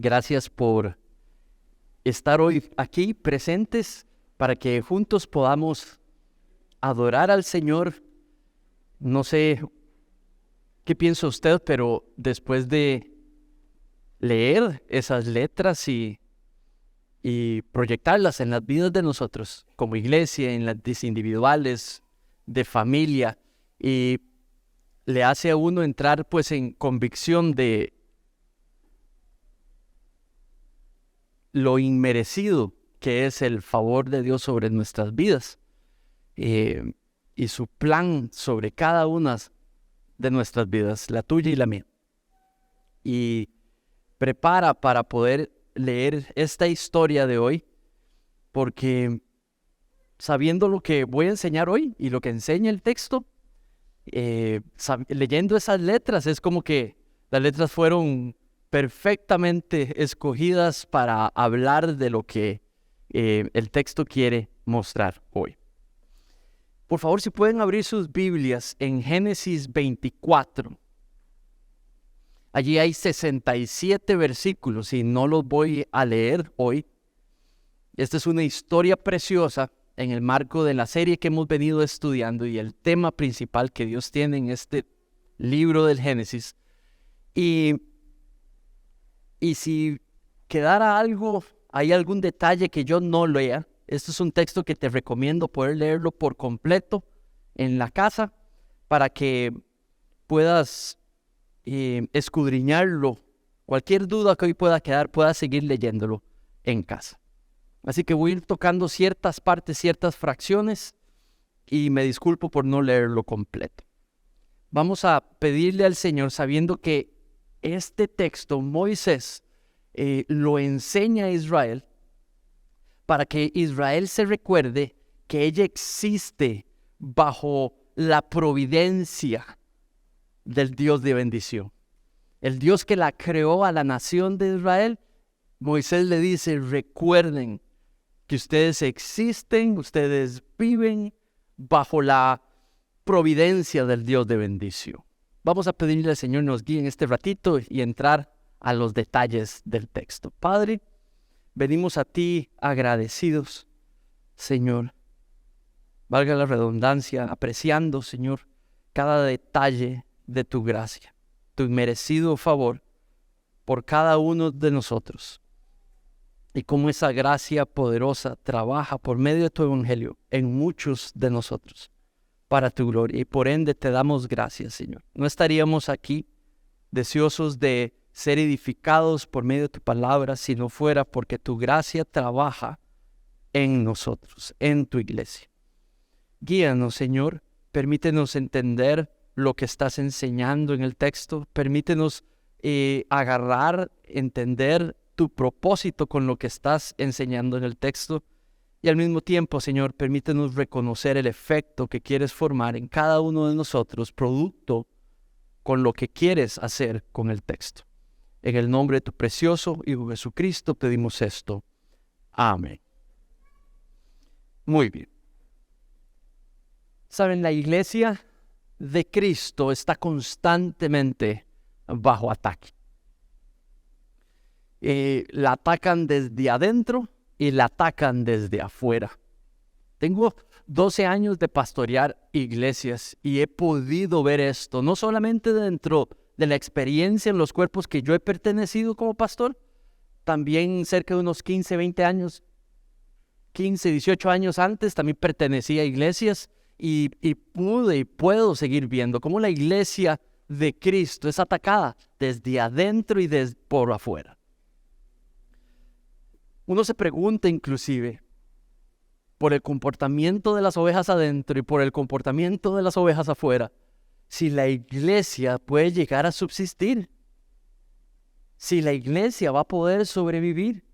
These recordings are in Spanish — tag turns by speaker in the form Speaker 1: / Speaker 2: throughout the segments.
Speaker 1: Gracias por estar hoy aquí presentes para que juntos podamos adorar al Señor. No sé qué piensa usted, pero después de leer esas letras y proyectarlas en las vidas de nosotros, como iglesia, en las vidas individuales, de familia, y le hace a uno entrar pues en convicción de lo inmerecido que es el favor de Dios sobre nuestras vidas y su plan sobre cada una de nuestras vidas, la tuya y la mía. Y prepara para poder leer esta historia de hoy, porque sabiendo lo que voy a enseñar hoy y lo que enseña el texto, leyendo esas letras, es como que las letras fueron perfectamente escogidas para hablar de lo que el texto quiere mostrar hoy. Por favor, si pueden abrir sus Biblias en Génesis 24. Allí hay 67 versículos y no los voy a leer hoy. Esta es una historia preciosa en el marco de la serie que hemos venido estudiando y el tema principal que Dios tiene en este libro del Génesis. Y si quedara algo, hay algún detalle que yo no lea, este es un texto que te recomiendo poder leerlo por completo en la casa para que puedas escudriñarlo. Cualquier duda que hoy pueda quedar, puedas seguir leyéndolo en casa. Así que voy a ir tocando ciertas partes, ciertas fracciones, y me disculpo por no leerlo completo. Vamos a pedirle al Señor, sabiendo que este texto Moisés lo enseña a Israel, para que Israel se recuerde que ella existe bajo la providencia del Dios de bendición. El Dios que la creó a la nación de Israel. Moisés le dice: recuerden que ustedes existen, ustedes viven bajo la providencia del Dios de bendición. Vamos a pedirle al Señor nos guíe en este ratito y entrar a los detalles del texto. Padre, venimos a ti agradecidos, Señor, valga la redundancia, apreciando, Señor, cada detalle de tu gracia, tu inmerecido favor por cada uno de nosotros. Y cómo esa gracia poderosa trabaja por medio de tu evangelio en muchos de nosotros para tu gloria. Y por ende te damos gracias, Señor. No estaríamos aquí deseosos de ser edificados por medio de tu palabra si no fuera porque tu gracia trabaja en nosotros, en tu iglesia. Guíanos, Señor. Permítenos entender lo que estás enseñando en el texto. Permítenos agarrar, entender tu propósito con lo que estás enseñando en el texto. Y al mismo tiempo, Señor, permítenos reconocer el efecto que quieres formar en cada uno de nosotros, producto con lo que quieres hacer con el texto. En el nombre de tu precioso Hijo Jesucristo pedimos esto. Amén. Muy bien. Saben, la iglesia de Cristo está constantemente bajo ataque. La atacan desde adentro y la atacan desde afuera. Tengo 12 años de pastorear iglesias y he podido ver esto, no solamente dentro de la experiencia en los cuerpos que yo he pertenecido como pastor, también cerca de unos 15, 20 años, 15, 18 años antes, también pertenecía a iglesias y pude y puedo seguir viendo cómo la iglesia de Cristo es atacada desde adentro y por afuera. Uno se pregunta inclusive por el comportamiento de las ovejas adentro y por el comportamiento de las ovejas afuera, si la iglesia puede llegar a subsistir, si la iglesia va a poder sobrevivir.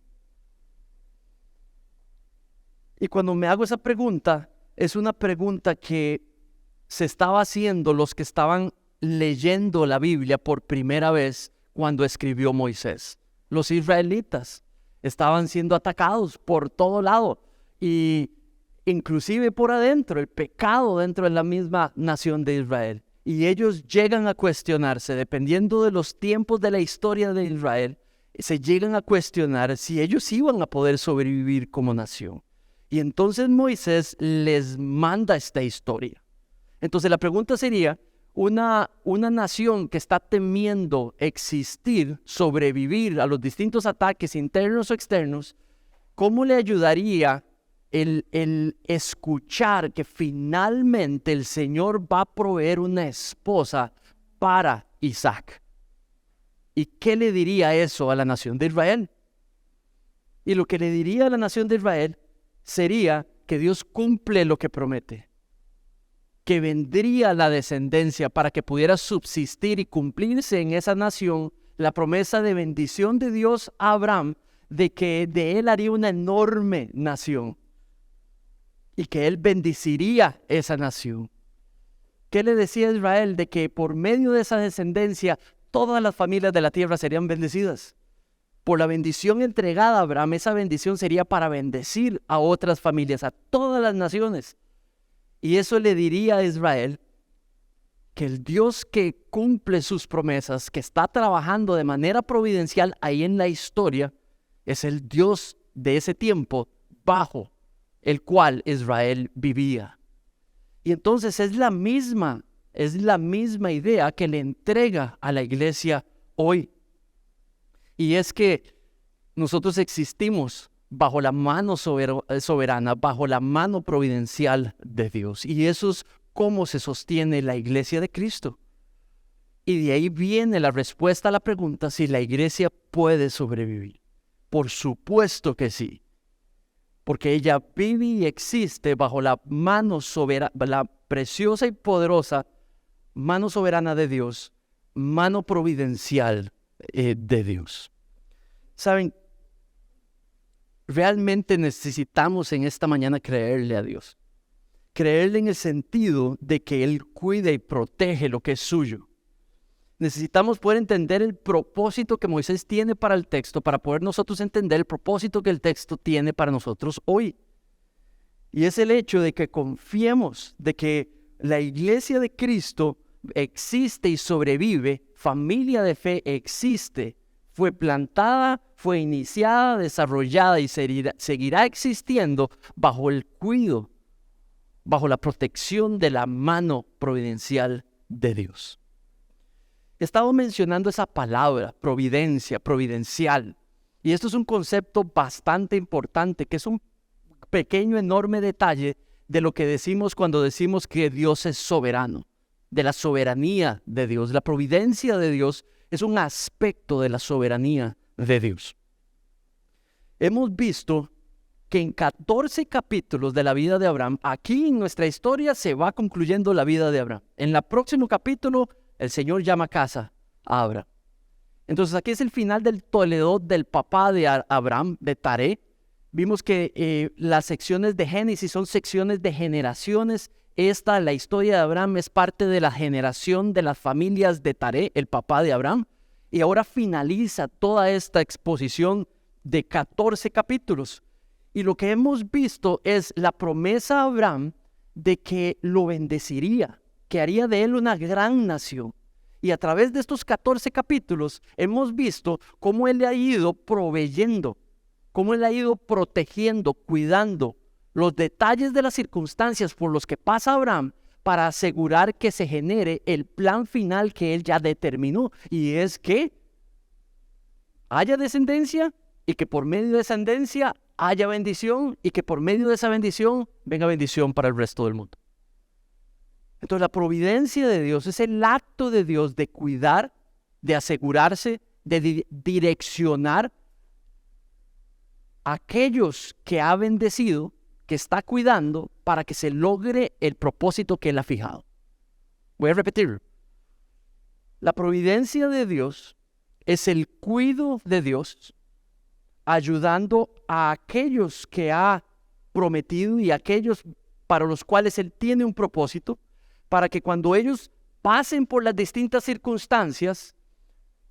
Speaker 1: Y cuando me hago esa pregunta, es una pregunta que se estaba haciendo los que estaban leyendo la Biblia por primera vez cuando escribió Moisés. Los israelitas estaban siendo atacados por todo lado y inclusive por adentro, el pecado dentro de la misma nación de Israel. Y ellos llegan a cuestionarse, dependiendo de los tiempos de la historia de Israel, se llegan a cuestionar si ellos iban a poder sobrevivir como nación. Y entonces Moisés les manda esta historia. Entonces la pregunta sería, una nación que está temiendo existir, sobrevivir a los distintos ataques internos o externos, ¿cómo le ayudaría el escuchar que finalmente el Señor va a proveer una esposa para Isaac? ¿Y qué le diría eso a la nación de Israel? Y lo que le diría a la nación de Israel sería que Dios cumple lo que promete, que vendría la descendencia para que pudiera subsistir y cumplirse en esa nación la promesa de bendición de Dios a Abraham, de que de él haría una enorme nación y que él bendeciría esa nación. ¿Qué le decía a Israel? De que por medio de esa descendencia todas las familias de la tierra serían bendecidas. Por la bendición entregada a Abraham, esa bendición sería para bendecir a otras familias, a todas las naciones. Y eso le diría a Israel que el Dios que cumple sus promesas, que está trabajando de manera providencial ahí en la historia, es el Dios de ese tiempo bajo el cual Israel vivía. Y entonces es la misma idea que le entrega a la iglesia hoy. Y es que nosotros existimos bajo la mano soberana, bajo la mano providencial de Dios. Y eso es cómo se sostiene la iglesia de Cristo. Y de ahí viene la respuesta a la pregunta si la iglesia puede sobrevivir. Por supuesto que sí. Porque ella vive y existe bajo la mano soberana, la preciosa y poderosa mano soberana de Dios, mano providencial de Dios. ¿Saben? Realmente necesitamos en esta mañana creerle a Dios. Creerle en el sentido de que Él cuida y protege lo que es suyo. Necesitamos poder entender el propósito que Moisés tiene para el texto, para poder nosotros entender el propósito que el texto tiene para nosotros hoy. Y es el hecho de que confiemos de que la iglesia de Cristo existe y sobrevive, familia de fe existe, fue plantada, fue iniciada, desarrollada y seguirá existiendo bajo el cuidado, bajo la protección de la mano providencial de Dios. Estaba mencionando esa palabra, providencia, providencial. Y esto es un concepto bastante importante, que es un pequeño, enorme detalle de lo que decimos cuando decimos que Dios es soberano, de la soberanía de Dios. La providencia de Dios es un aspecto de la soberanía de Dios. Hemos visto que en 14 capítulos de la vida de Abraham, aquí en nuestra historia se va concluyendo la vida de Abraham. En el próximo capítulo, el Señor llama a casa a Abraham. Entonces aquí es el final del Toledot del papá de Abraham, de Taré. Vimos que las secciones de Génesis son secciones de generaciones. La historia de Abraham, es parte de la generación de las familias de Taré, el papá de Abraham. Y ahora finaliza toda esta exposición de 14 capítulos. Y lo que hemos visto es la promesa a Abraham de que lo bendeciría, que haría de él una gran nación. Y a través de estos 14 capítulos hemos visto cómo él le ha ido proveyendo, cómo él ha ido protegiendo, cuidando los detalles de las circunstancias por los que pasa Abraham para asegurar que se genere el plan final que él ya determinó. Y es que haya descendencia y que por medio de descendencia haya bendición y que por medio de esa bendición venga bendición para el resto del mundo. Entonces la providencia de Dios es el acto de Dios de cuidar, de asegurarse, de direccionar a aquellos que ha bendecido, que está cuidando para que se logre el propósito que Él ha fijado. Voy a repetirlo. La providencia de Dios es el cuidado de Dios ayudando a aquellos que ha prometido y aquellos para los cuales Él tiene un propósito, para que cuando ellos pasen por las distintas circunstancias,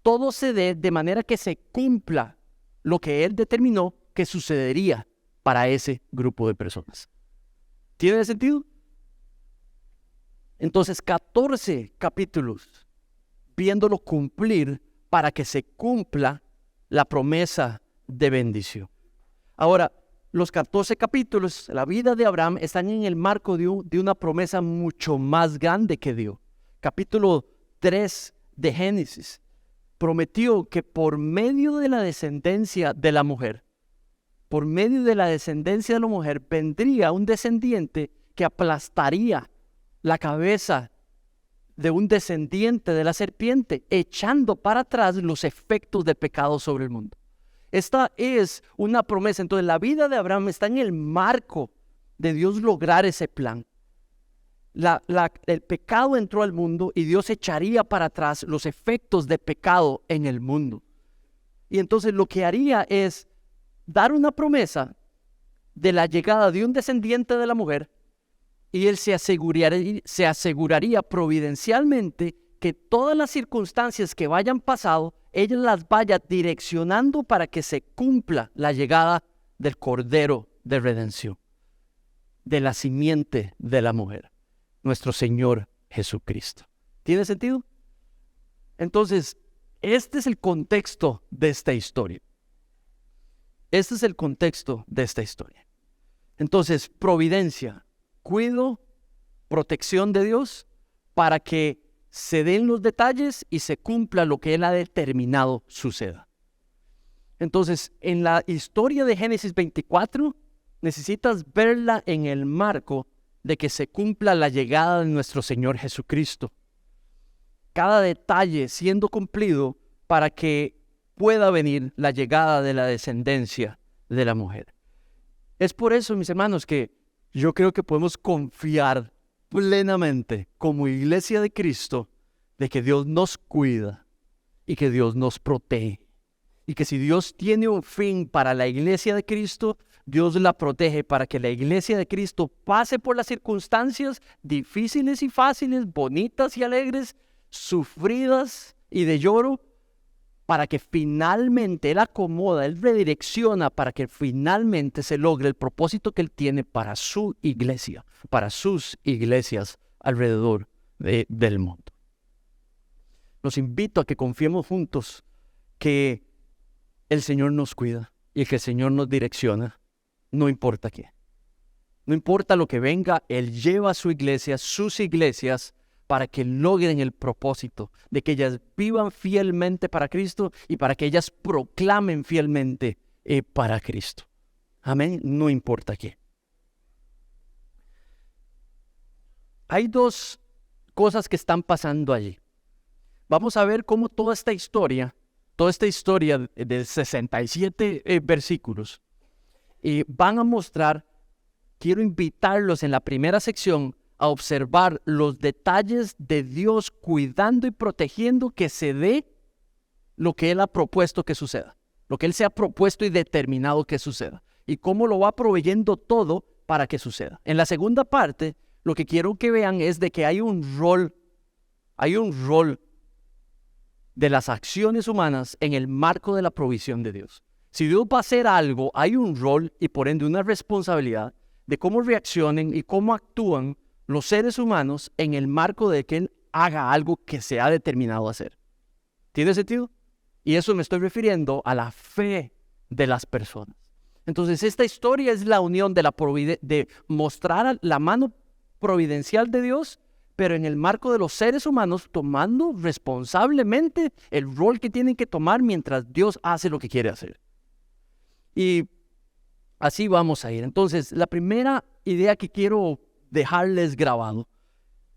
Speaker 1: todo se dé de manera que se cumpla lo que Él determinó que sucedería para ese grupo de personas. ¿Tiene sentido? Entonces, 14 capítulos viéndolo cumplir para que se cumpla la promesa de bendición. Ahora, los 14 capítulos, la vida de Abraham, están en el marco de una promesa mucho más grande que dio. Capítulo 3 de Génesis prometió que por medio de la descendencia de la mujer, vendría un descendiente que aplastaría la cabeza de un descendiente de la serpiente, echando para atrás los efectos del pecado sobre el mundo. Esta es una promesa. Entonces la vida de Abraham está en el marco de Dios lograr ese plan. El pecado entró al mundo y Dios echaría para atrás los efectos de pecado en el mundo. Y entonces lo que haría es dar una promesa de la llegada de un descendiente de la mujer, y él se aseguraría providencialmente que todas las circunstancias que vayan pasado, ella las vaya direccionando para que se cumpla la llegada del Cordero de Redención, de la simiente de la mujer, nuestro Señor Jesucristo. ¿Tiene sentido? Entonces, este es el contexto de esta historia. Entonces, providencia, cuidado, protección de Dios para que se den los detalles y se cumpla lo que Él ha determinado suceda. Entonces, en la historia de Génesis 24, necesitas verla en el marco de que se cumpla la llegada de nuestro Señor Jesucristo. Cada detalle siendo cumplido para que pueda venir la llegada de la descendencia de la mujer. Es por eso, mis hermanos, que yo creo que podemos confiar plenamente como iglesia de Cristo de que Dios nos cuida y que Dios nos protege. Y que si Dios tiene un fin para la iglesia de Cristo, Dios la protege para que la iglesia de Cristo pase por las circunstancias difíciles y fáciles, bonitas y alegres, sufridas y de lloro, para que finalmente Él acomoda, Él redirecciona para que finalmente se logre el propósito que Él tiene para su iglesia, para sus iglesias alrededor del mundo. Los invito a que confiemos juntos que el Señor nos cuida y que el Señor nos direcciona, no importa qué. No importa lo que venga, Él lleva a su iglesia, sus iglesias, para que logren el propósito de que ellas vivan fielmente para Cristo y para que ellas proclamen fielmente para Cristo. Amén, no importa qué. Hay dos cosas que están pasando allí. Vamos a ver cómo toda esta historia de 67 versículos, van a mostrar, quiero invitarlos en la primera sección a observar los detalles de Dios cuidando y protegiendo que se dé lo que Él ha propuesto que suceda, lo que Él se ha propuesto y determinado que suceda, y cómo lo va proveyendo todo para que suceda. En la segunda parte, lo que quiero que vean es de que hay un rol de las acciones humanas en el marco de la provisión de Dios. Si Dios va a hacer algo, hay un rol y por ende una responsabilidad de cómo reaccionen y cómo actúan los seres humanos en el marco de que Él haga algo que se ha determinado hacer. ¿Tiene sentido? Y eso me estoy refiriendo a la fe de las personas. Entonces, esta historia es la unión de mostrar la mano providencial de Dios, pero en el marco de los seres humanos tomando responsablemente el rol que tienen que tomar mientras Dios hace lo que quiere hacer. Y así vamos a ir. Entonces, la primera idea que quiero dejarles grabado,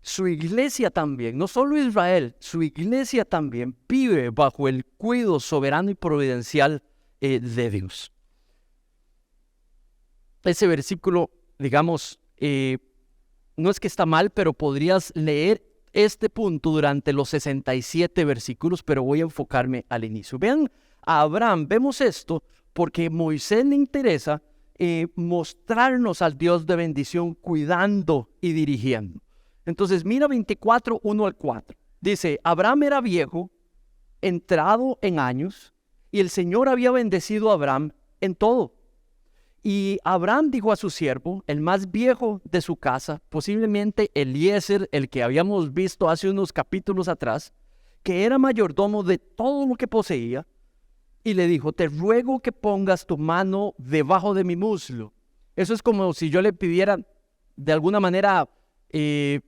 Speaker 1: su iglesia también, no solo Israel, su iglesia también vive bajo el cuidado soberano y providencial de Dios. Ese versículo, digamos, no es que está mal, pero podrías leer este punto durante los 67 versículos, pero voy a enfocarme al inicio. Vean a Abraham, vemos esto porque Moisés le interesa mostrarnos al Dios de bendición cuidando y dirigiendo. Entonces mira 24, 1 al 4. Dice, Abraham era viejo, entrado en años, y el Señor había bendecido a Abraham en todo. Y Abraham dijo a su siervo, el más viejo de su casa, posiblemente Eliezer, el que habíamos visto hace unos capítulos atrás, que era mayordomo de todo lo que poseía, y le dijo, te ruego que pongas tu mano debajo de mi muslo. Eso es como si yo le pidiera de alguna manera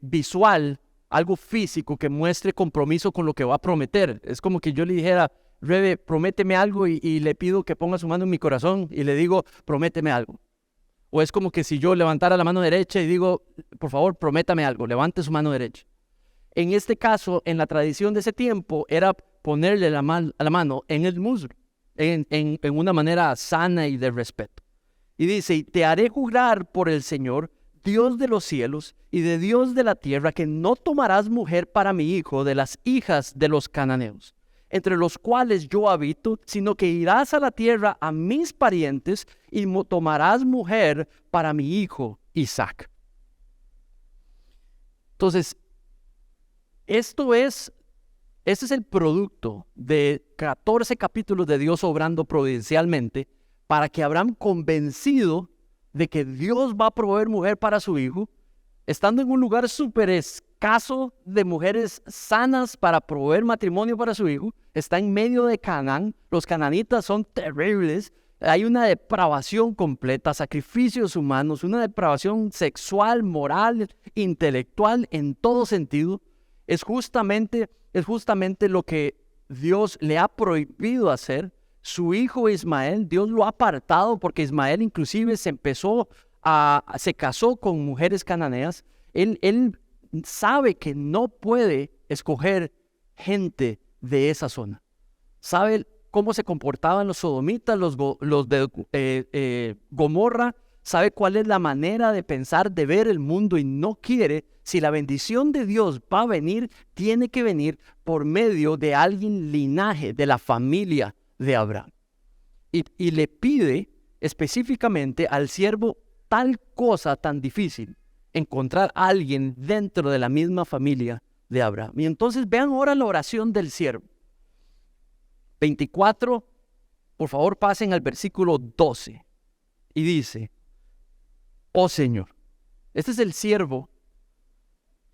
Speaker 1: visual, algo físico que muestre compromiso con lo que va a prometer. Es como que yo le dijera, Rebe, prométeme algo y le pido que ponga su mano en mi corazón y le digo, prométeme algo. O es como que si yo levantara la mano derecha y digo, por favor, prométame algo, levante su mano derecha. En este caso, en la tradición de ese tiempo, era ponerle la mano en el muslo, en una manera sana y de respeto. Y dice, y te haré jurar por el Señor, Dios de los cielos y de Dios de la tierra, que no tomarás mujer para mi hijo de las hijas de los cananeos, entre los cuales yo habito, sino que irás a la tierra a mis parientes y tomarás mujer para mi hijo Isaac. Entonces, este es el producto de 14 capítulos de Dios obrando providencialmente para que Abraham, convencido de que Dios va a proveer mujer para su hijo, estando en un lugar súper escaso de mujeres sanas para proveer matrimonio para su hijo, está en medio de Canaán. Los cananitas son terribles, hay una depravación completa, sacrificios humanos, una depravación sexual, moral, intelectual, en todo sentido. Es justamente lo que Dios le ha prohibido hacer. Su hijo Ismael, Dios lo ha apartado porque Ismael inclusive se casó con mujeres cananeas. Él sabe que no puede escoger gente de esa zona. Sabe cómo se comportaban los sodomitas, los de Gomorra. Sabe cuál es la manera de pensar, de ver el mundo, y no quiere. Si la bendición de Dios va a venir, tiene que venir por medio de alguien linaje, de la familia de Abraham. Y le pide específicamente al siervo tal cosa tan difícil, encontrar a alguien dentro de la misma familia de Abraham. Y entonces vean ahora la oración del siervo. 24, por favor pasen al versículo 12. Y dice, oh Señor, este es el siervo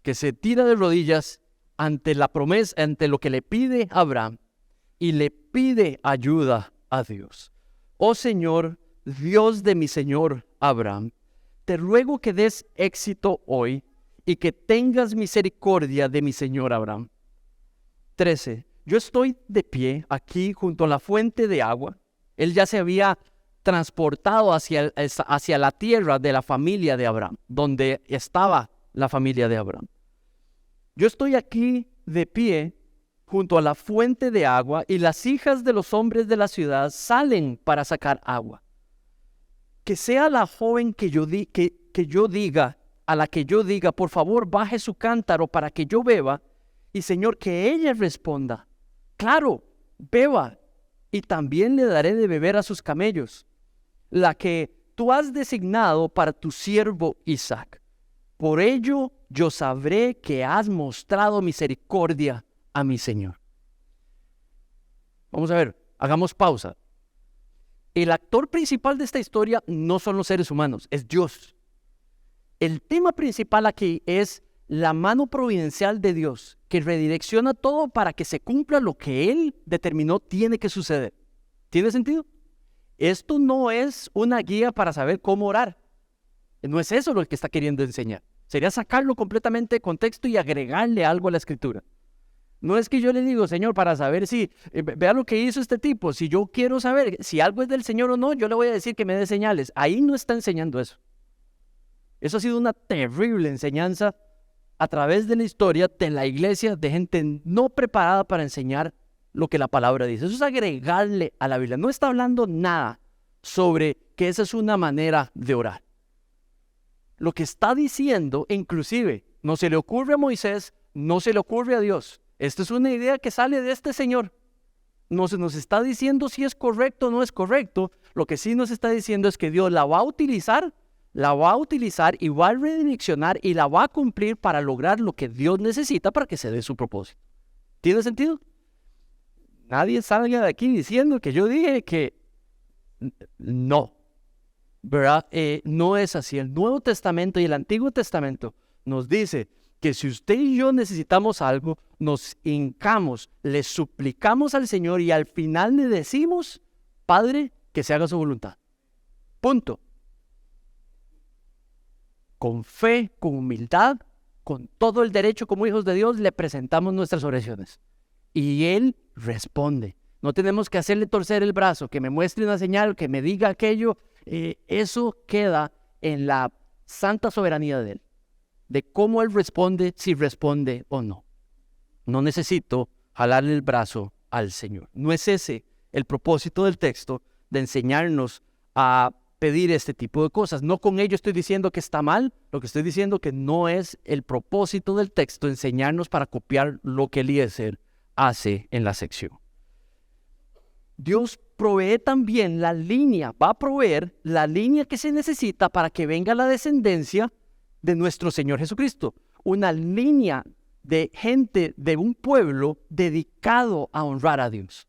Speaker 1: que se tira de rodillas ante la promesa, ante lo que le pide Abraham, y le pide ayuda a Dios. Oh Señor, Dios de mi Señor Abraham, te ruego que des éxito hoy y que tengas misericordia de mi Señor Abraham. 13. Yo estoy de pie aquí junto a la fuente de agua. Él ya se había transportado hacia la tierra de la familia de Abraham, donde estaba la familia de Abraham. Yo estoy aquí de pie junto a la fuente de agua, y las hijas de los hombres de la ciudad salen para sacar agua. Que sea la joven a la que yo diga, por favor, baje su cántaro para que yo beba, y Señor, que ella responda, claro, beba, y también le daré de beber a sus camellos, la que tú has designado para tu siervo Isaac. Por ello yo sabré que has mostrado misericordia a mi Señor. Vamos a ver, hagamos pausa. El actor principal de esta historia no son los seres humanos, es Dios. El tema principal aquí es la mano providencial de Dios, que redirecciona todo para que se cumpla lo que Él determinó tiene que suceder. ¿Tiene sentido? Esto no es una guía para saber cómo orar. No es eso lo que está queriendo enseñar. Sería sacarlo completamente de contexto y agregarle algo a la escritura. No es que yo le digo, Señor, para saber si, vea lo que hizo este tipo, si yo quiero saber si algo es del Señor o no, yo le voy a decir que me dé señales. Ahí no está enseñando eso. Eso ha sido una terrible enseñanza a través de la historia de la iglesia, de gente no preparada para enseñar lo que la palabra dice. Eso es agregarle a la Biblia. No está hablando nada sobre que esa es una manera de orar. Lo que está diciendo, inclusive, no se le ocurre a Moisés, no se le ocurre a Dios. Esta es una idea que sale de este Señor. No se nos está diciendo si es correcto o no es correcto. Lo que sí nos está diciendo es que Dios la va a utilizar y va a redireccionar y la va a cumplir para lograr lo que Dios necesita para que se dé su propósito. ¿Tiene sentido? Nadie salga de aquí diciendo que yo dije que no, ¿verdad? No es así. El Nuevo Testamento y el Antiguo Testamento nos dice que si usted y yo necesitamos algo, nos hincamos, le suplicamos al Señor y al final le decimos Padre, que se haga su voluntad. Punto. Con fe, con humildad, con todo el derecho como hijos de Dios, le presentamos nuestras oraciones. Y Él responde. No tenemos que hacerle torcer el brazo, que me muestre una señal, que me diga aquello. Eso queda en la santa soberanía de Él, de cómo Él responde, si responde o no. No necesito jalarle el brazo al Señor. No es ese el propósito del texto, de enseñarnos a pedir este tipo de cosas. No con ello estoy diciendo que está mal, lo que estoy diciendo que no es el propósito del texto enseñarnos para copiar lo que Eliezer hace en la sección. Dios provee también la línea, va a proveer la línea que se necesita para que venga la descendencia de nuestro Señor Jesucristo. Una línea de gente de un pueblo dedicado a honrar a Dios.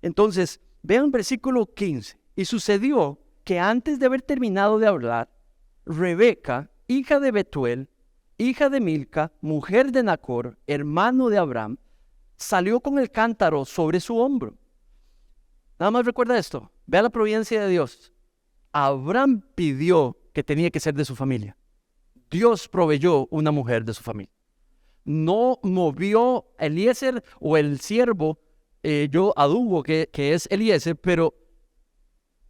Speaker 1: Entonces, vean versículo 15. Y sucedió que antes de haber terminado de hablar, Rebeca, hija de Betuel, hija de Milca, mujer de Nacor, hermano de Abraham, salió con el cántaro sobre su hombro. Nada más recuerda esto. Vea la providencia de Dios. Abraham pidió que tenía que ser de su familia. Dios proveyó una mujer de su familia. No movió Eliezer o el siervo, yo adubo que es Eliezer, pero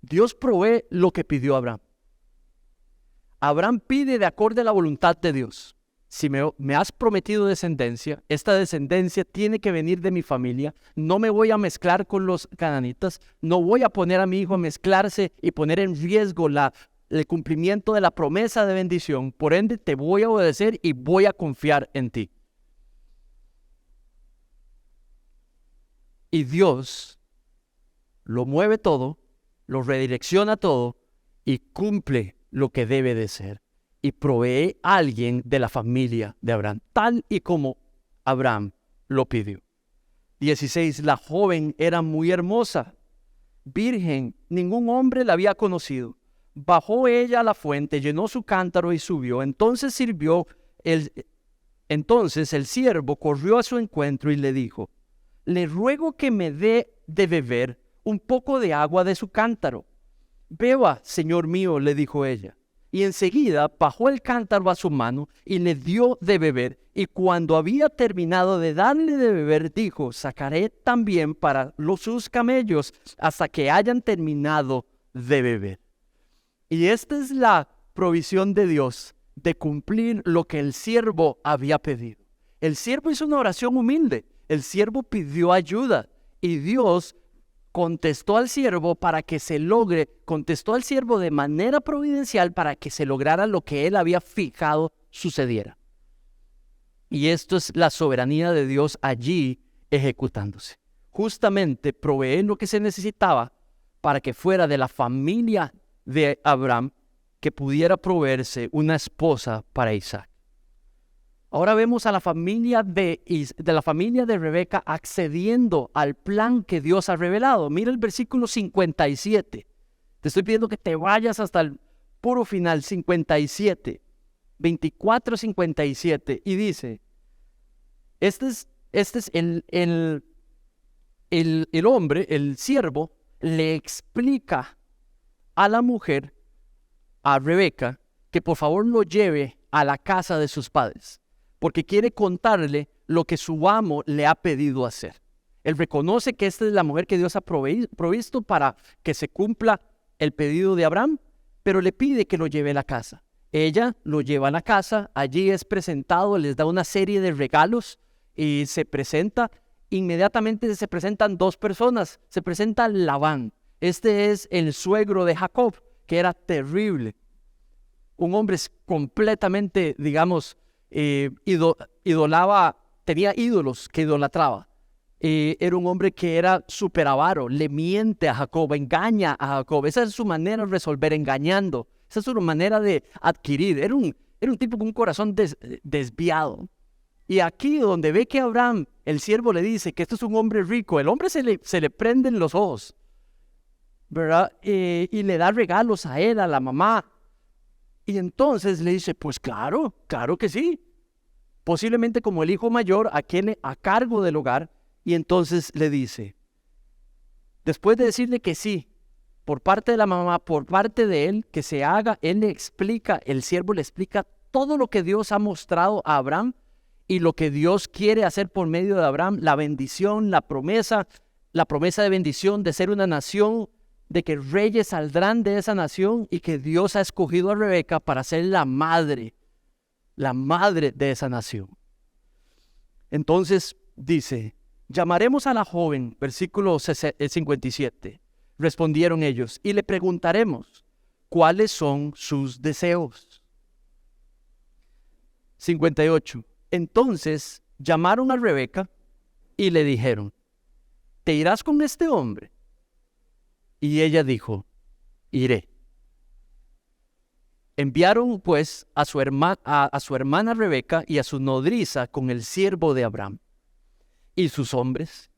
Speaker 1: Dios provee lo que pidió Abraham. Abraham pide de acuerdo a la voluntad de Dios. Si me has prometido descendencia, esta descendencia tiene que venir de mi familia. No me voy a mezclar con los cananitas. No voy a poner a mi hijo a mezclarse y poner en riesgo el cumplimiento de la promesa de bendición. Por ende, te voy a obedecer y voy a confiar en ti. Y Dios lo mueve todo, lo redirecciona todo y cumple lo que debe de ser. Y provee a alguien de la familia de Abraham, tal y como Abraham lo pidió. 16. La joven era muy hermosa, virgen, ningún hombre la había conocido. Bajó ella a la fuente, llenó su cántaro y subió. Entonces el siervo corrió a su encuentro y le dijo: le ruego que me dé de beber un poco de agua de su cántaro. Beba, señor mío, le dijo ella. Y enseguida bajó el cántaro a su mano y le dio de beber. Y cuando había terminado de darle de beber, dijo: sacaré también para sus camellos hasta que hayan terminado de beber. Y esta es la provisión de Dios de cumplir lo que el siervo había pedido. El siervo hizo una oración humilde. El siervo pidió ayuda y Dios contestó al siervo contestó al siervo de manera providencial para que se lograra lo que él había fijado sucediera. Y esto es la soberanía de Dios allí ejecutándose. Justamente provee lo que se necesitaba para que fuera de la familia de Abraham que pudiera proveerse una esposa para Isaac. Ahora vemos a la familia de la familia de Rebeca accediendo al plan que Dios ha revelado. Mira el versículo 57. Te estoy pidiendo que te vayas hasta el puro final, 57, 24-57. Y dice, este es el hombre, el siervo, le explica a la mujer, a Rebeca, que por favor lo lleve a la casa de sus padres, porque quiere contarle lo que su amo le ha pedido hacer. Él reconoce que esta es la mujer que Dios ha provisto para que se cumpla el pedido de Abraham, pero le pide que lo lleve a la casa. Ella lo lleva a la casa, allí es presentado, les da una serie de regalos y se presenta. Inmediatamente se presentan dos personas. Se presenta Labán. Este es el suegro de Jacob, que era terrible. Un hombre completamente, digamos, tenía ídolos que idolatraba. Era un hombre que era súper avaro, le miente a Jacob, engaña a Jacob. Esa es su manera de resolver, engañando. Esa es su manera de adquirir. Era un tipo con un corazón desviado. Y aquí donde ve que Abraham, el siervo, le dice que esto es un hombre rico, el hombre se le prenden los ojos, ¿verdad? Y le da regalos a él, a la mamá. Y entonces le dice, pues claro que sí. Posiblemente como el hijo mayor, a cargo del hogar. Y entonces le dice, Después de decirle que sí, por parte de la mamá, por parte de él, que se haga, el siervo le explica todo lo que Dios ha mostrado a Abraham y lo que Dios quiere hacer por medio de Abraham, la bendición, la promesa de bendición, de ser una nación, de que reyes saldrán de esa nación y que Dios ha escogido a Rebeca para ser la madre de esa nación. Entonces dice, llamaremos a la joven, versículo 57. Respondieron ellos, y le preguntaremos, ¿cuáles son sus deseos? 58. Entonces llamaron a Rebeca y le dijeron, ¿te irás con este hombre? Y ella dijo, iré. Enviaron pues a su hermana Rebeca y a su nodriza con el siervo de Abraham. Y sus hombres,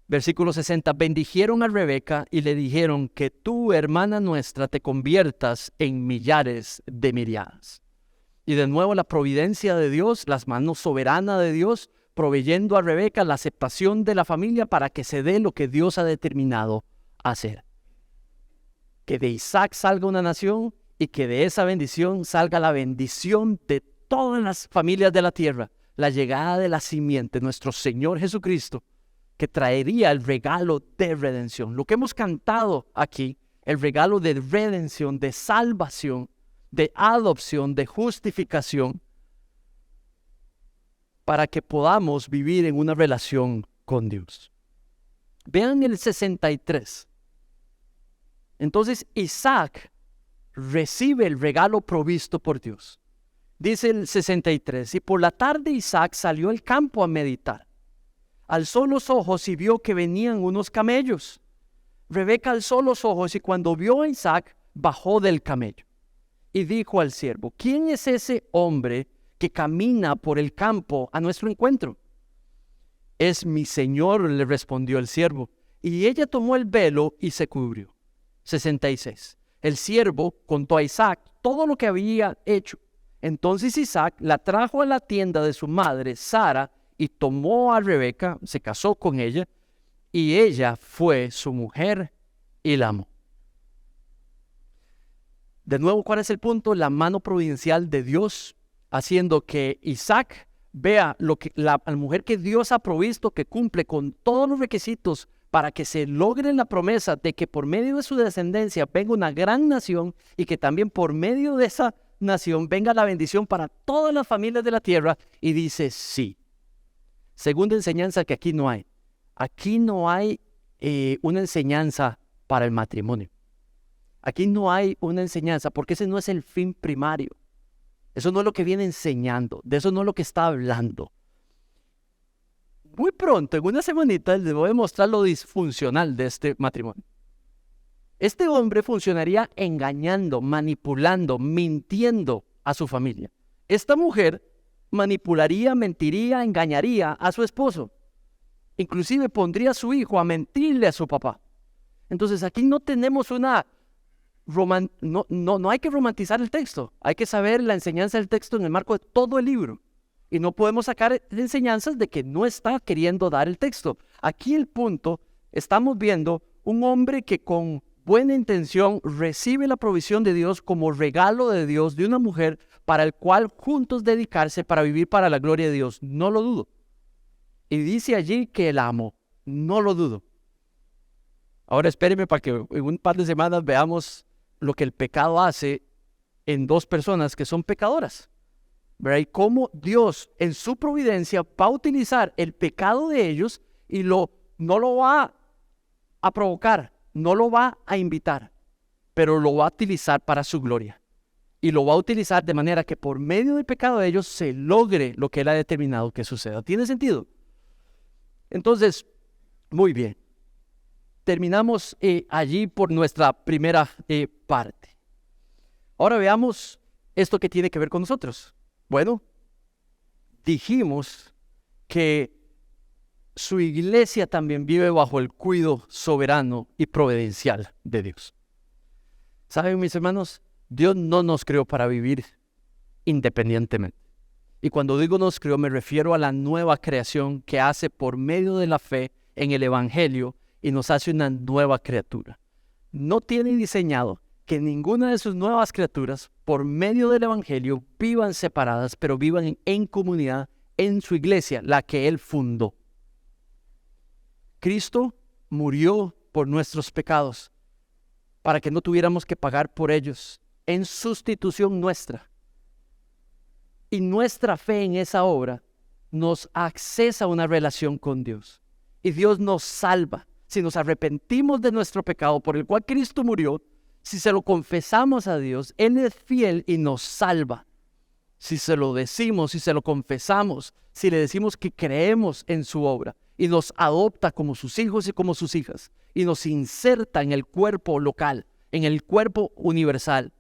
Speaker 1: versículo 60, bendijeron a Rebeca y le dijeron que tú, hermana nuestra, te conviertas en millares de miriadas. Y de nuevo la providencia de Dios, las manos soberanas de Dios, proveyendo a Rebeca la aceptación de la familia para que se dé lo que Dios ha determinado hacer. Que de Isaac salga una nación y que de esa bendición salga la bendición de todas las familias de la tierra, la llegada de la simiente, nuestro Señor Jesucristo, que traería el regalo de redención. Lo que hemos cantado aquí, el regalo de redención, de salvación, de adopción, de justificación, para que podamos vivir en una relación con Dios. Vean el 63. Entonces Isaac recibe el regalo provisto por Dios. Dice el 63, y por la tarde Isaac salió al campo a meditar. Alzó los ojos y vio que venían unos camellos. Rebeca alzó los ojos y cuando vio a Isaac, bajó del camello. Y dijo al siervo, ¿quién es ese hombre que camina por el campo a nuestro encuentro? Es mi señor, le respondió el siervo. Y ella tomó el velo y se cubrió. 66. El siervo contó a Isaac todo lo que había hecho. Entonces Isaac la trajo a la tienda de su madre, Sara, y tomó a Rebeca, se casó con ella, y ella fue su mujer y la amó. De nuevo, ¿cuál es el punto? La mano providencial de Dios, haciendo que Isaac vea la mujer que Dios ha provisto, que cumple con todos los requisitos para que se logre la promesa de que por medio de su descendencia venga una gran nación y que también por medio de esa nación venga la bendición para todas las familias de la tierra. Y dice sí. Segunda enseñanza que aquí no hay. Aquí no hay una enseñanza para el matrimonio. Aquí no hay una enseñanza porque ese no es el fin primario. Eso no es lo que viene enseñando. De eso no es lo que está hablando. Muy pronto, en una semanita, les voy a mostrar lo disfuncional de este matrimonio. Este hombre funcionaría engañando, manipulando, mintiendo a su familia. Esta mujer manipularía, mentiría, engañaría a su esposo. Inclusive pondría a su hijo a mentirle a su papá. Entonces aquí no tenemos no hay que romantizar el texto. Hay que saber la enseñanza del texto en el marco de todo el libro. Y no podemos sacar enseñanzas de que no está queriendo dar el texto. Aquí el punto, estamos viendo un hombre que con buena intención recibe la provisión de Dios como regalo de Dios de una mujer para el cual juntos dedicarse para vivir para la gloria de Dios. No lo dudo. Y dice allí que la amó. No lo dudo. Ahora espéreme para que en un par de semanas veamos lo que el pecado hace en dos personas que son pecadoras. ¿Verdad? Y cómo Dios en su providencia va a utilizar el pecado de ellos y no lo va a provocar, no lo va a invitar, pero lo va a utilizar para su gloria. Y lo va a utilizar de manera que por medio del pecado de ellos se logre lo que Él ha determinado que suceda. ¿Tiene sentido? Entonces, muy bien. Terminamos allí por nuestra primera parte. Ahora veamos esto que tiene que ver con nosotros. Bueno, dijimos que su iglesia también vive bajo el cuidado soberano y providencial de Dios. ¿Saben, mis hermanos? Dios no nos creó para vivir independientemente. Y cuando digo nos creó, me refiero a la nueva creación que hace por medio de la fe en el Evangelio y nos hace una nueva criatura. No tiene diseñado que ninguna de sus nuevas criaturas, por medio del Evangelio, vivan separadas, pero vivan en comunidad en su iglesia, la que Él fundó. Cristo murió por nuestros pecados, para que no tuviéramos que pagar por ellos, en sustitución nuestra. Y nuestra fe en esa obra nos accesa a una relación con Dios. Y Dios nos salva. Si nos arrepentimos de nuestro pecado por el cual Cristo murió, si se lo confesamos a Dios, Él es fiel y nos salva. Si se lo decimos, si se lo confesamos, si le decimos que creemos en su obra y nos adopta como sus hijos y como sus hijas y nos inserta en el cuerpo local, en el cuerpo universal,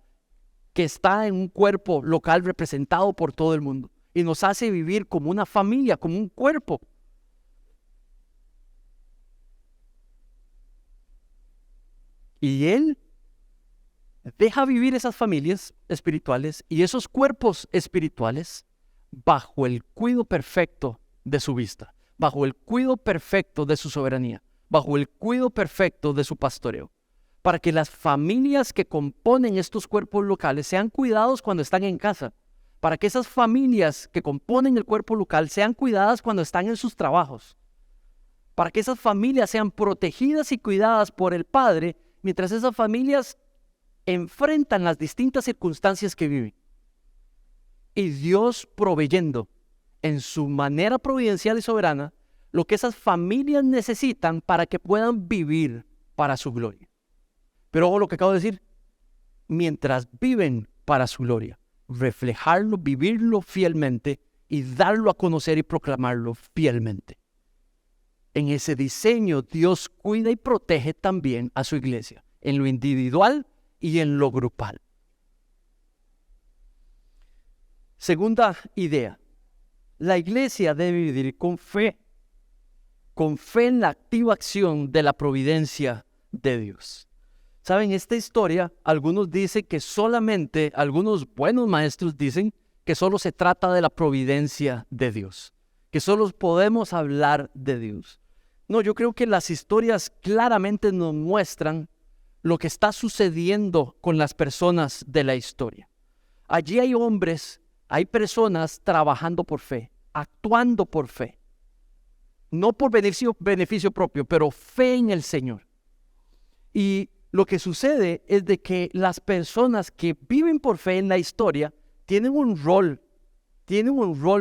Speaker 1: que está en un cuerpo local representado por todo el mundo y nos hace vivir como una familia, como un cuerpo. Y Él deja vivir esas familias espirituales y esos cuerpos espirituales bajo el cuidado perfecto de su vista, bajo el cuidado perfecto de su soberanía, bajo el cuidado perfecto de su pastoreo, para que las familias que componen estos cuerpos locales sean cuidados cuando están en casa, para que esas familias que componen el cuerpo local sean cuidadas cuando están en sus trabajos, para que esas familias sean protegidas y cuidadas por el Padre, mientras esas familias enfrentan las distintas circunstancias que viven. Y Dios proveyendo en su manera providencial y soberana lo que esas familias necesitan para que puedan vivir para su gloria. Pero ojo lo que acabo de decir, mientras viven para su gloria, reflejarlo, vivirlo fielmente y darlo a conocer y proclamarlo fielmente. En ese diseño Dios cuida y protege también a su iglesia, en lo individual y en lo grupal. Segunda idea, la iglesia debe vivir con fe en la activa acción de la providencia de Dios. Saben, esta historia, algunos dicen que solamente, algunos buenos maestros dicen que solo se trata de la providencia de Dios, que solo podemos hablar de Dios. No, yo creo que las historias claramente nos muestran lo que está sucediendo con las personas de la historia. Allí hay hombres, hay personas trabajando por fe, actuando por fe. No por beneficio propio, pero fe en el Señor. Y lo que sucede es de que las personas que viven por fe en la historia tienen un rol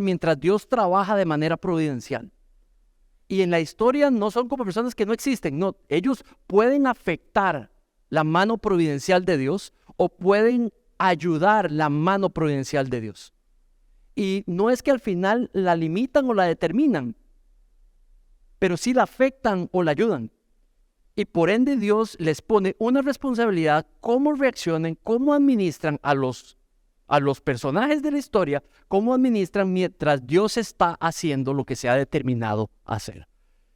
Speaker 1: mientras Dios trabaja de manera providencial. Y en la historia no son como personas que no existen, no, ellos pueden afectar la mano providencial de Dios o pueden ayudar la mano providencial de Dios. Y no es que al final la limitan o la determinan, pero sí la afectan o la ayudan. Y por ende Dios les pone una responsabilidad, cómo reaccionen, cómo administran a los personajes de la historia, cómo administran mientras Dios está haciendo lo que se ha determinado hacer.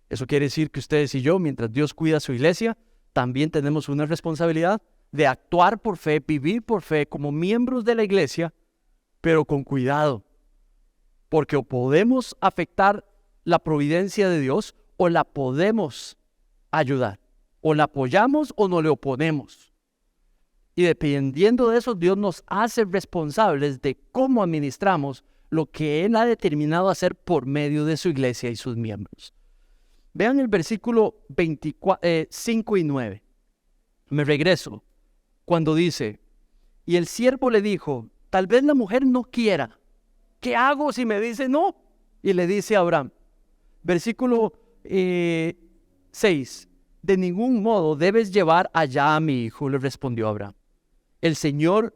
Speaker 1: Eso quiere decir que ustedes y yo, mientras Dios cuida a su iglesia, también tenemos una responsabilidad de actuar por fe, vivir por fe como miembros de la iglesia, pero con cuidado, porque o podemos afectar la providencia de Dios o la podemos ayudar, o la apoyamos o no le oponemos. Y dependiendo de eso, Dios nos hace responsables de cómo administramos lo que Él ha determinado hacer por medio de su iglesia y sus miembros. Vean el versículo 5 y 9. Me regreso cuando dice, y el siervo le dijo, tal vez la mujer no quiera. ¿Qué hago si me dice no? Y le dice a Abraham, versículo 6, de ningún modo debes llevar allá a mi hijo, le respondió Abraham. El Señor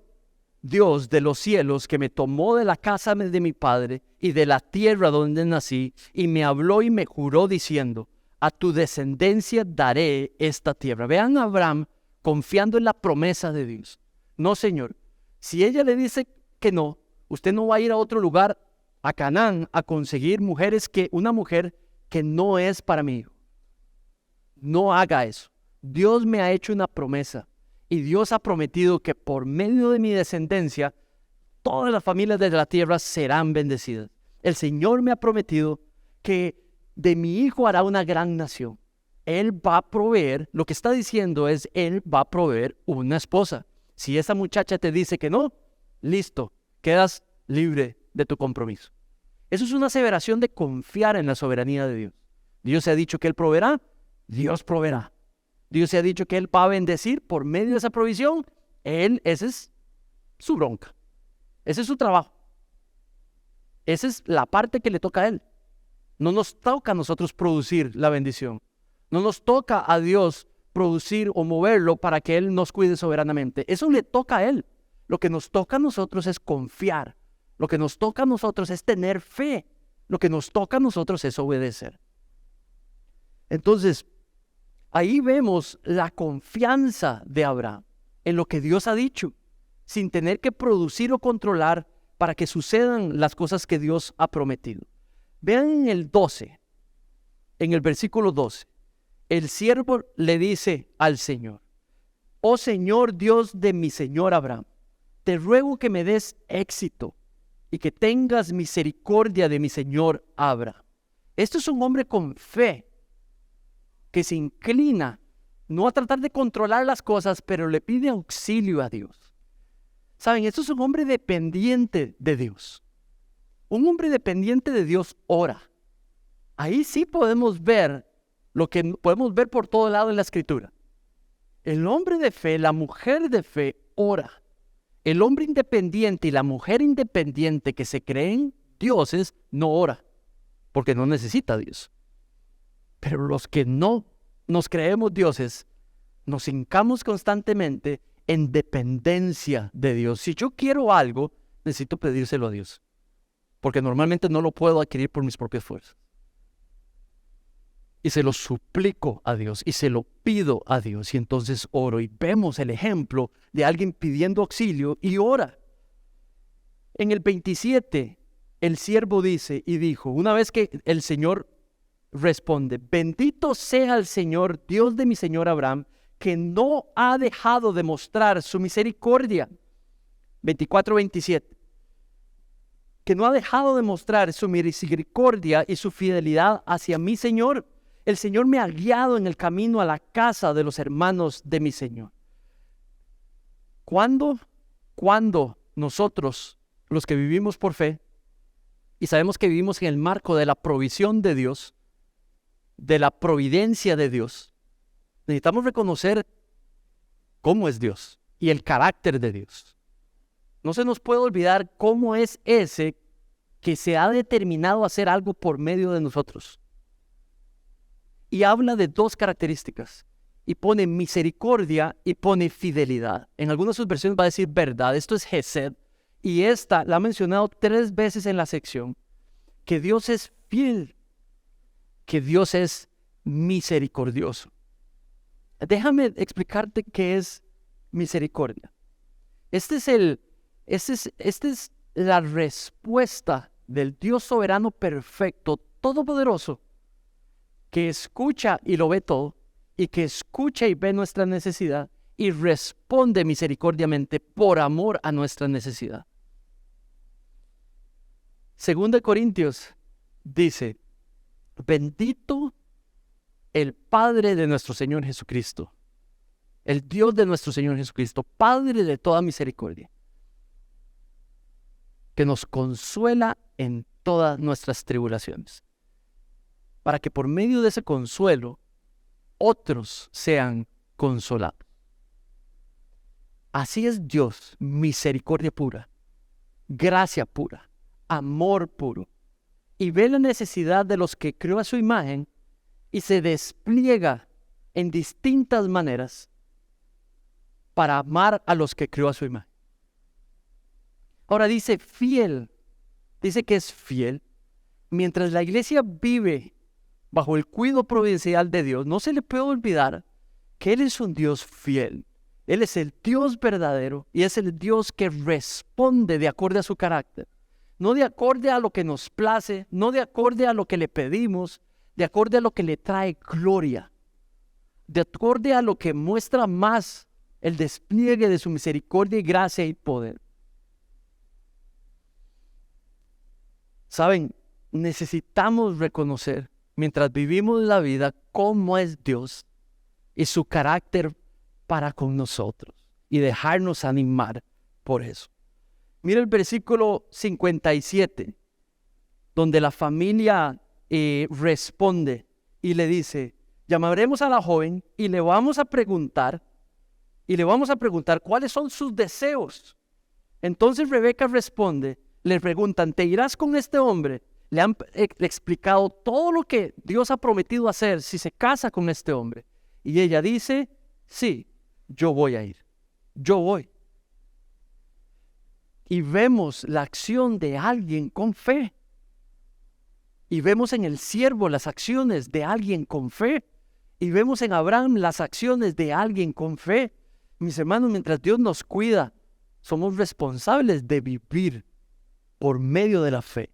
Speaker 1: Dios de los cielos, que me tomó de la casa de mi padre y de la tierra donde nací, y me habló y me juró diciendo, a tu descendencia daré esta tierra. Vean a Abraham confiando en la promesa de Dios. No, Señor, si ella le dice que no, usted no va a ir a otro lugar, a Canaán, a conseguir una mujer que no es para mi hijo. No haga eso. Dios me ha hecho una promesa. Y Dios ha prometido que por medio de mi descendencia, todas las familias de la tierra serán bendecidas. El Señor me ha prometido que de mi hijo hará una gran nación. Él va a proveer, lo que está diciendo es, Él va a proveer una esposa. Si esa muchacha te dice que no, listo, quedas libre de tu compromiso. Eso es una aseveración de confiar en la soberanía de Dios. Dios se ha dicho que Él proveerá, Dios proveerá. Dios se ha dicho que Él va a bendecir por medio de esa provisión, esa es su bronca. Ese es su trabajo. Esa es la parte que le toca a Él. No nos toca a nosotros producir la bendición. No nos toca a Dios producir o moverlo para que Él nos cuide soberanamente. Eso le toca a Él. Lo que nos toca a nosotros es confiar. Lo que nos toca a nosotros es tener fe. Lo que nos toca a nosotros es obedecer. Entonces, ahí vemos la confianza de Abraham en lo que Dios ha dicho, sin tener que producir o controlar para que sucedan las cosas que Dios ha prometido. Vean en el 12, en el versículo 12, el siervo le dice al Señor: oh Señor Dios de mi señor Abraham, te ruego que me des éxito y que tengas misericordia de mi señor Abraham. Esto es un hombre con fe, que se inclina no a tratar de controlar las cosas, pero le pide auxilio a Dios. Saben, esto es un hombre dependiente de Dios. Un hombre dependiente de Dios ora. Ahí sí podemos ver lo que podemos ver por todo lado en la Escritura. El hombre de fe, la mujer de fe ora. El hombre independiente y la mujer independiente que se creen dioses no ora, porque no necesita a Dios. Pero los que no nos creemos dioses, nos hincamos constantemente en dependencia de Dios. Si yo quiero algo, necesito pedírselo a Dios, porque normalmente no lo puedo adquirir por mis propias fuerzas. Y se lo suplico a Dios y se lo pido a Dios, y entonces oro. Y vemos el ejemplo de alguien pidiendo auxilio y ora. En el 27, el siervo dice y dijo, una vez que el Señor responde: bendito sea el Señor, Dios de mi señor Abraham, que no ha dejado de mostrar su misericordia. 24-27. Que no ha dejado de mostrar su misericordia y su fidelidad hacia mi Señor. El Señor me ha guiado en el camino a la casa de los hermanos de mi Señor. ¿Cuándo nosotros, los que vivimos por fe, y sabemos que vivimos en el marco de la provisión de Dios, de la providencia de Dios, necesitamos reconocer cómo es Dios y el carácter de Dios? No se nos puede olvidar cómo es ese que se ha determinado a hacer algo por medio de nosotros. Y habla de dos características, y pone misericordia y pone fidelidad. En algunas de sus versiones va a decir verdad. Esto es Hesed, y esta la ha mencionado 3 veces en la sección, que Dios es fiel, que Dios es misericordioso. Déjame explicarte qué es misericordia. Esta es la respuesta del Dios soberano perfecto, todopoderoso, que escucha y lo ve todo, y que escucha y ve nuestra necesidad, y responde misericordiamente por amor a nuestra necesidad. 2 Corintios dice: bendito el Padre de nuestro Señor Jesucristo, el Dios de nuestro Señor Jesucristo, Padre de toda misericordia, que nos consuela en todas nuestras tribulaciones, para que por medio de ese consuelo otros sean consolados. Así es Dios: misericordia pura, gracia pura, amor puro, y ve la necesidad de los que creó a su imagen y se despliega en distintas maneras para amar a los que creó a su imagen. Ahora dice fiel, dice que es fiel. Mientras la iglesia vive bajo el cuidado providencial de Dios, no se le puede olvidar que Él es un Dios fiel. Él es el Dios verdadero y es el Dios que responde de acuerdo a su carácter. No de acuerdo a lo que nos place, no de acuerdo a lo que le pedimos, de acuerdo a lo que le trae gloria, de acuerdo a lo que muestra más el despliegue de su misericordia y gracia y poder. Saben, necesitamos reconocer mientras vivimos la vida, cómo es Dios y su carácter para con nosotros y dejarnos animar por eso. Mira el versículo 57, donde la familia responde y le dice, llamaremos a la joven y le vamos a preguntar cuáles son sus deseos. Entonces Rebeca responde, le preguntan, ¿te irás con este hombre? Le han explicado todo lo que Dios ha prometido hacer si se casa con este hombre. Y ella dice, sí, yo voy a ir, yo voy. Y vemos la acción de alguien con fe. Y vemos en el siervo las acciones de alguien con fe. Y vemos en Abraham las acciones de alguien con fe. Mis hermanos, mientras Dios nos cuida, somos responsables de vivir por medio de la fe.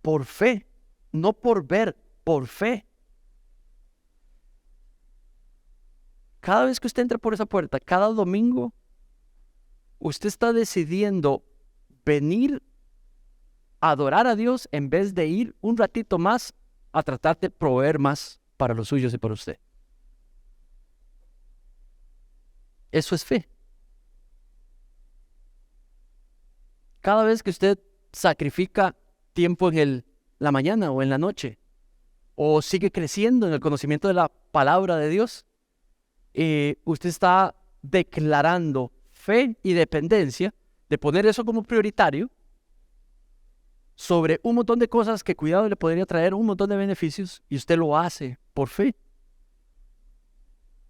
Speaker 1: Por fe, no por ver, por fe. Cada vez que usted entra por esa puerta, cada domingo, usted está decidiendo venir a adorar a Dios en vez de ir un ratito más a tratar de proveer más para los suyos y para usted. Eso es fe. Cada vez que usted sacrifica tiempo en la mañana o en la noche, o sigue creciendo en el conocimiento de la palabra de Dios, usted está declarando fe y dependencia de poner eso como prioritario sobre un montón de cosas que cuidado le podría traer un montón de beneficios, y usted lo hace por fe.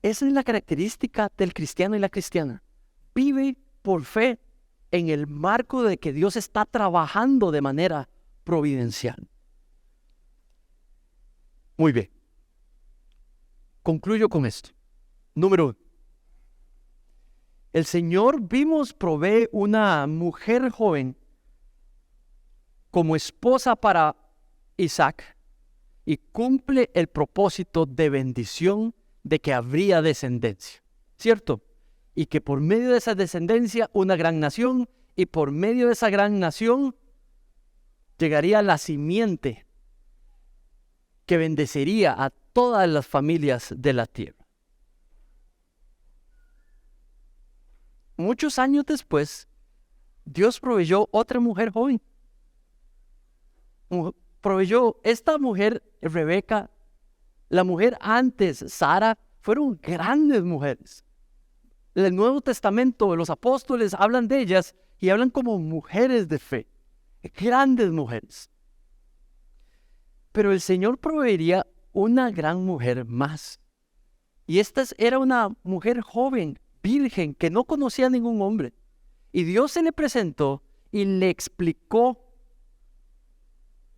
Speaker 1: Esa es la característica del cristiano y la cristiana. Vive por fe en el marco de que Dios está trabajando de manera providencial. Muy bien. Concluyo con esto. Número 1. El Señor, vimos, provee una mujer joven como esposa para Isaac y cumple el propósito de bendición de que habría descendencia, ¿cierto? Y que por medio de esa descendencia una gran nación, y por medio de esa gran nación llegaría la simiente que bendeciría a todas las familias de la tierra. Muchos años después, Dios proveyó otra mujer joven. Proveyó esta mujer, Rebeca, la mujer antes, Sara, fueron grandes mujeres. El Nuevo Testamento, los apóstoles hablan de ellas y hablan como mujeres de fe, grandes mujeres. Pero el Señor proveería una gran mujer más. Y esta era una mujer joven, virgen, que no conocía a ningún hombre. Y Dios se le presentó y le explicó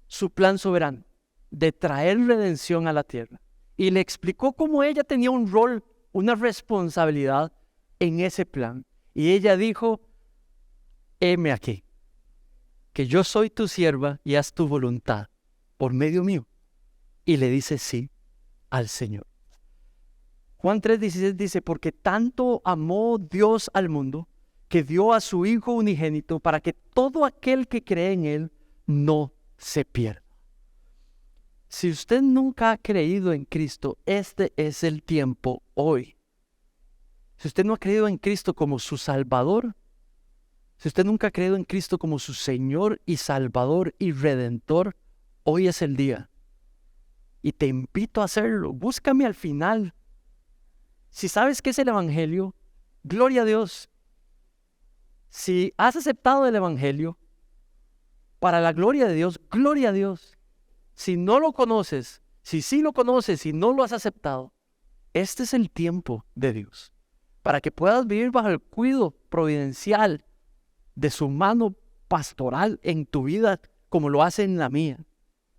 Speaker 1: su plan soberano de traer redención a la tierra. Y le explicó cómo ella tenía un rol, una responsabilidad en ese plan. Y ella dijo, heme aquí, que yo soy tu sierva y haz tu voluntad por medio mío. Y le dice sí al Señor. Juan 3:16 dice, porque tanto amó Dios al mundo, que dio a su Hijo unigénito para que todo aquel que cree en Él no se pierda. Si usted nunca ha creído en Cristo, este es el tiempo hoy. Si usted no ha creído en Cristo como su Salvador, si usted nunca ha creído en Cristo como su Señor y Salvador y Redentor, hoy es el día. Y te invito a hacerlo. Búscame al final. Si sabes qué es el Evangelio, gloria a Dios. Si has aceptado el Evangelio, para la gloria de Dios, gloria a Dios. Si no lo conoces, si sí lo conoces y no lo has aceptado, este es el tiempo de Dios. Para que puedas vivir bajo el cuidado providencial de su mano pastoral en tu vida, como lo hace en la mía.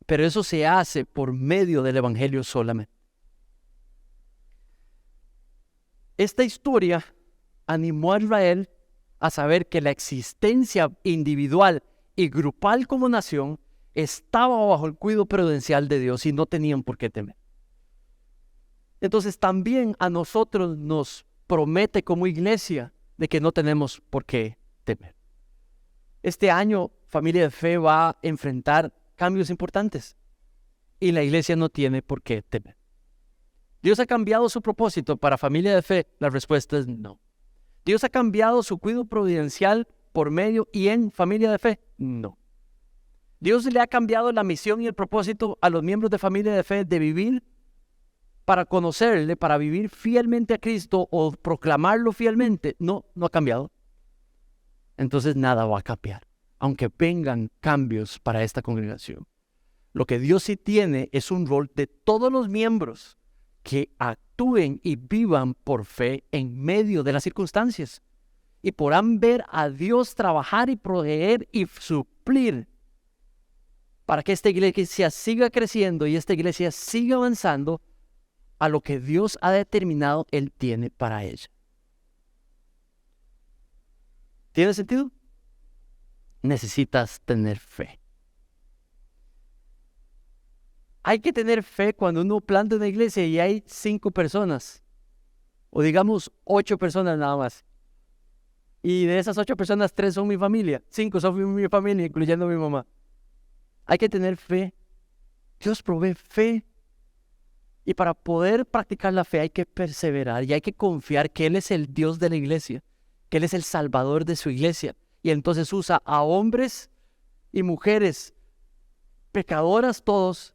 Speaker 1: Pero eso se hace por medio del Evangelio solamente. Esta historia animó a Israel a saber que la existencia individual y grupal como nación estaba bajo el cuidado prudencial de Dios y no tenían por qué temer. Entonces también a nosotros nos promete como iglesia de que no tenemos por qué temer. Este año, Familia de Fe va a enfrentar cambios importantes. y la iglesia no tiene por qué temer. ¿Dios ha cambiado su propósito para familia de fe? La respuesta es no. ¿Dios ha cambiado su cuidado providencial por medio y en familia de fe? No. ¿Dios le ha cambiado la misión y el propósito a los miembros de familia de fe de vivir para conocerle, para vivir fielmente a Cristo o proclamarlo fielmente? No, no ha cambiado. Entonces nada va a cambiar, aunque vengan cambios para esta congregación. Lo que Dios sí tiene es un rol de todos los miembros que actúen y vivan por fe en medio de las circunstancias y podrán ver a Dios trabajar y proveer y suplir para que esta iglesia siga creciendo y esta iglesia siga avanzando a lo que Dios ha determinado Él tiene para ella. ¿Tiene sentido? Necesitas tener fe. Hay que tener fe cuando uno planta una iglesia y hay 5 personas, o digamos 8 personas nada más. Y de esas 8 personas, 3 son mi familia, 5 son mi familia, incluyendo mi mamá. Hay que tener fe. Dios provee fe. Y para poder practicar la fe hay que perseverar y hay que confiar que Él es el Dios de la iglesia, que Él es el Salvador de su iglesia. Y entonces usa a hombres y mujeres, pecadoras todos,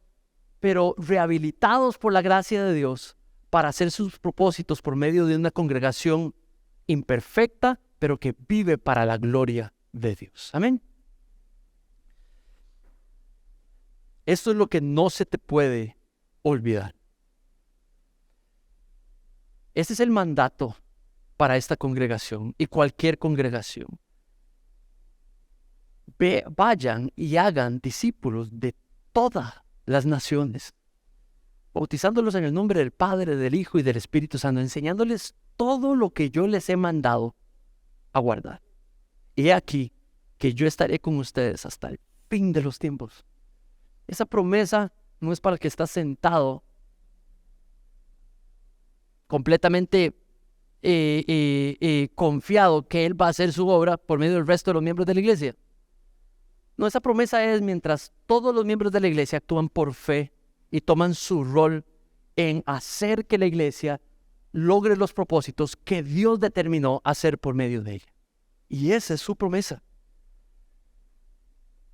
Speaker 1: pero rehabilitados por la gracia de Dios para hacer sus propósitos por medio de una congregación imperfecta, pero que vive para la gloria de Dios. Amén. Esto es lo que no se te puede olvidar. Este es el mandato para esta congregación y cualquier congregación. Vayan y hagan discípulos de todas las naciones, bautizándolos en el nombre del Padre, del Hijo y del Espíritu Santo, enseñándoles todo lo que yo les he mandado a guardar. Y he aquí que yo estaré con ustedes hasta el fin de los tiempos. Esa promesa no es para el que está sentado completamente confiado que Él va a hacer su obra por medio del resto de los miembros de la iglesia. No, esa promesa es mientras todos los miembros de la iglesia actúan por fe y toman su rol en hacer que la iglesia logre los propósitos que Dios determinó hacer por medio de ella. Y esa es su promesa.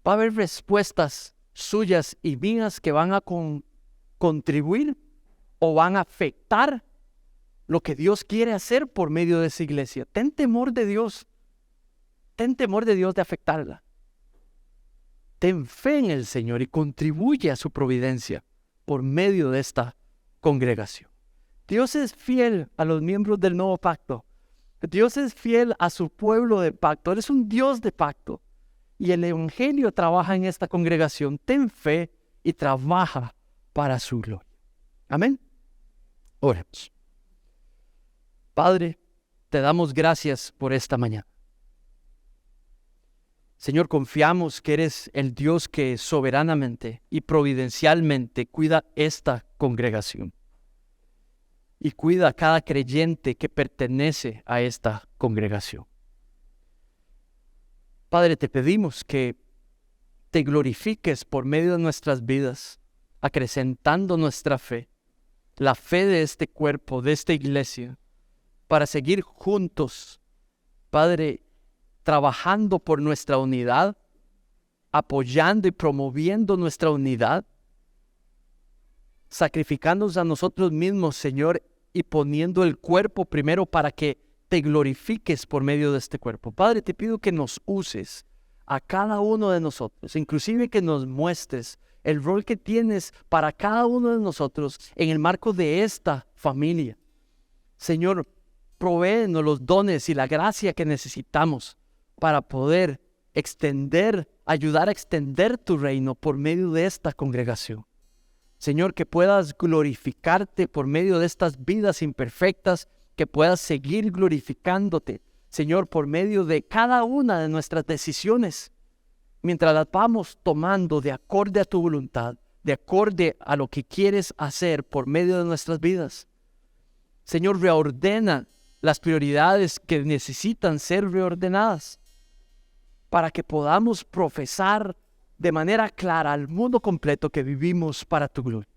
Speaker 1: Va a haber respuestas suyas y mías que van a contribuir o van a afectar lo que Dios quiere hacer por medio de esa iglesia. Ten temor de Dios. Ten temor de Dios de afectarla. Ten fe en el Señor y contribuye a su providencia por medio de esta congregación. Dios es fiel a los miembros del nuevo pacto. Dios es fiel a su pueblo de pacto. Él es un Dios de pacto. Y el Evangelio trabaja en esta congregación. Ten fe y trabaja para su gloria. Amén. Oremos. Padre, te damos gracias por esta mañana. Señor, confiamos que eres el Dios que soberanamente y providencialmente cuida esta congregación. Y cuida a cada creyente que pertenece a esta congregación. Padre, te pedimos que te glorifiques por medio de nuestras vidas, acrecentando nuestra fe, la fe de este cuerpo, de esta iglesia, para seguir juntos, Padre, trabajando por nuestra unidad, apoyando y promoviendo nuestra unidad, sacrificándonos a nosotros mismos, Señor, y poniendo el cuerpo primero para que te glorifiques por medio de este cuerpo. Padre, te pido que nos uses a cada uno de nosotros, inclusive que nos muestres el rol que tienes para cada uno de nosotros en el marco de esta familia. Señor, provéenos los dones y la gracia que necesitamos para poder ayudar a extender tu reino por medio de esta congregación. Señor, que puedas glorificarte por medio de estas vidas imperfectas, que puedas seguir glorificándote, Señor, por medio de cada una de nuestras decisiones, mientras las vamos tomando de acorde a tu voluntad, de acorde a lo que quieres hacer por medio de nuestras vidas. Señor, reordena las prioridades que necesitan ser reordenadas, para que podamos profesar de manera clara al mundo completo que vivimos para tu gloria.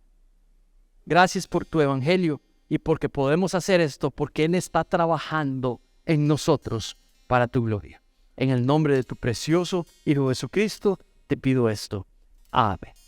Speaker 1: Gracias por tu evangelio y porque podemos hacer esto, porque Él está trabajando en nosotros para tu gloria. En el nombre de tu precioso Hijo Jesucristo, te pido esto. Amén.